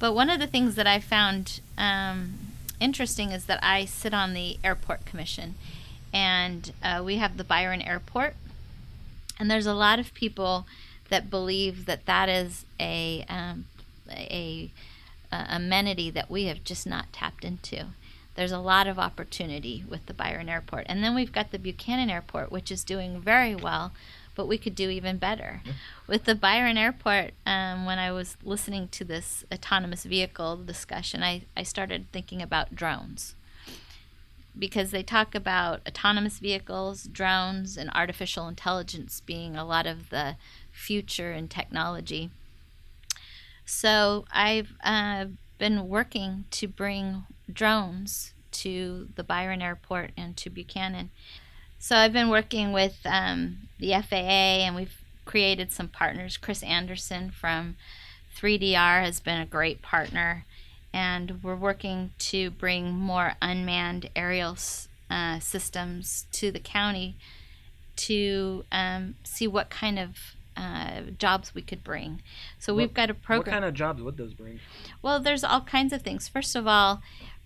But one of the things that I found interesting is that I sit on the airport commission, and we have the Byron Airport, and there's a lot of people that believe that that is a amenity that we have just not tapped into. There's a lot of opportunity with the Byron Airport. And then we've got the Buchanan Airport, which is doing very well, but we could do even better. Yeah. With the Byron Airport, when I was listening to this autonomous vehicle discussion, I started thinking about drones. Because they talk about autonomous vehicles, drones, and artificial intelligence being a lot of the future in technology. So I've been working to bring drones to the Byron Airport and to Buchanan. So I've been working with the FAA, and we've created some partners. Chris Anderson from 3DR has been a great partner, and we're working to bring more unmanned aerial systems to the county to see what kind of jobs we could bring. So we've got a program. What kind of jobs would those bring? Well, there's all kinds of things. First of all,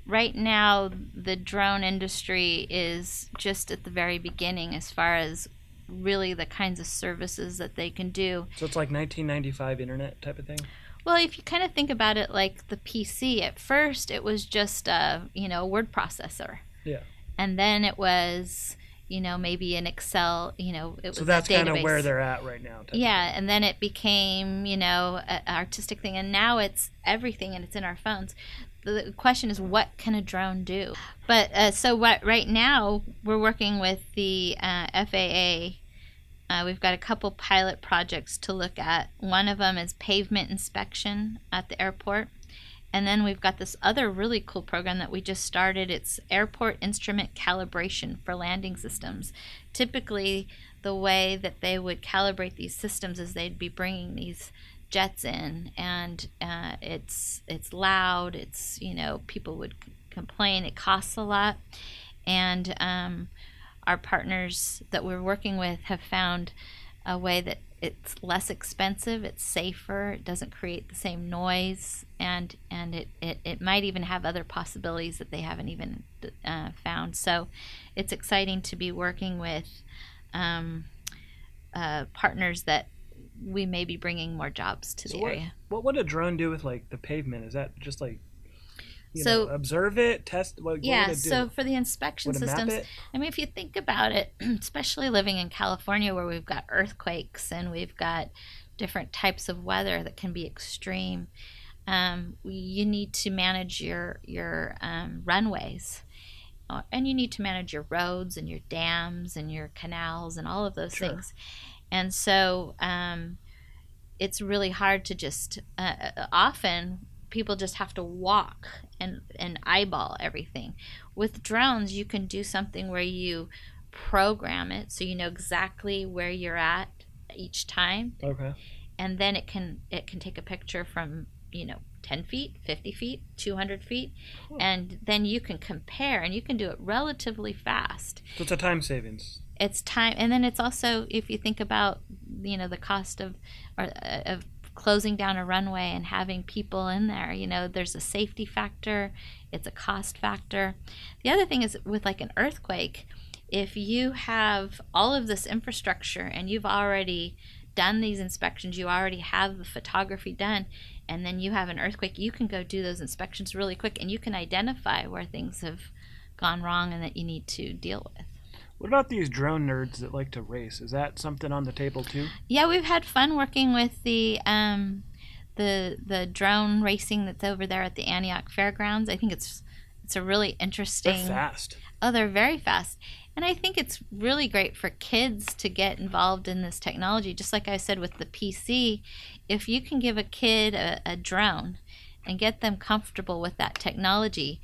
right now the drone industry is just at the very beginning as far as really the kinds of services that they can do. So it's like 1995 internet type of thing? Well, if you kind of think about it like the PC, at first it was just a word processor. Yeah. And then it was maybe an Excel, it was so that's kind of where database. they're at right now. Yeah, and then it became, an artistic thing, and now it's everything, and it's in our phones. The question is, what can a drone do? But right now, we're working with the FAA. We've got a couple pilot projects to look at. One of them is pavement inspection at the airport. And then we've got this other really cool program that we just started. It's airport instrument calibration for landing systems. Typically, the way that they would calibrate these systems is they'd be bringing these jets in, and it's loud. It's people would complain. It costs a lot, and our partners that we're working with have found a way that it's less expensive, it's safer, it doesn't create the same noise, and it might even have other possibilities that they haven't even found. So it's exciting to be working with partners that we may be bringing more jobs to the area. What would a drone do with like the pavement? Is that just like observe it, test? What would it do? So for the inspection systems, I mean, if you think about it, especially living in California where we've got earthquakes and we've got different types of weather that can be extreme, you need to manage your runways, and you need to manage your roads and your dams and your canals and all of those things. And so it's really hard to just often people just have to walk and eyeball everything. With drones, you can do something where you program it so you know exactly where you're at each time. Okay. And then it can take a picture from 10 feet, 50 feet, 200 feet, and then you can compare, and you can do it relatively fast. So it's a time savings. It's time, and then it's also, if you think about the cost of closing down a runway and having people in there, there's a safety factor, it's a cost factor. The other thing is with like an earthquake, if you have all of this infrastructure and you've already done these inspections, you already have the photography done, and then you have an earthquake, you can go do those inspections really quick, and you can identify where things have gone wrong and that you need to deal with. What about these drone nerds that like to race? Is that something on the table too? Yeah, we've had fun working with the drone racing that's over there at the Antioch Fairgrounds. I think it's a really interesting. They're fast. Oh, they're very fast. And I think it's really great for kids to get involved in this technology. Just like I said with the PC, if you can give a kid a drone and get them comfortable with that technology,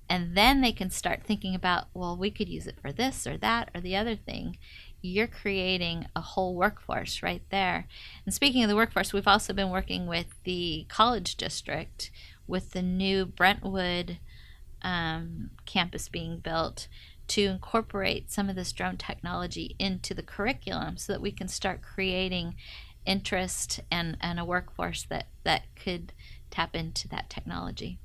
and then they can start thinking about, well, we could use it for this or that or the other thing, you're creating a whole workforce right there. And speaking of the workforce, we've also been working with the college district with the new Brentwood campus being built to incorporate some of this drone technology into the curriculum so that we can start creating interest and a workforce that could tap into that technology.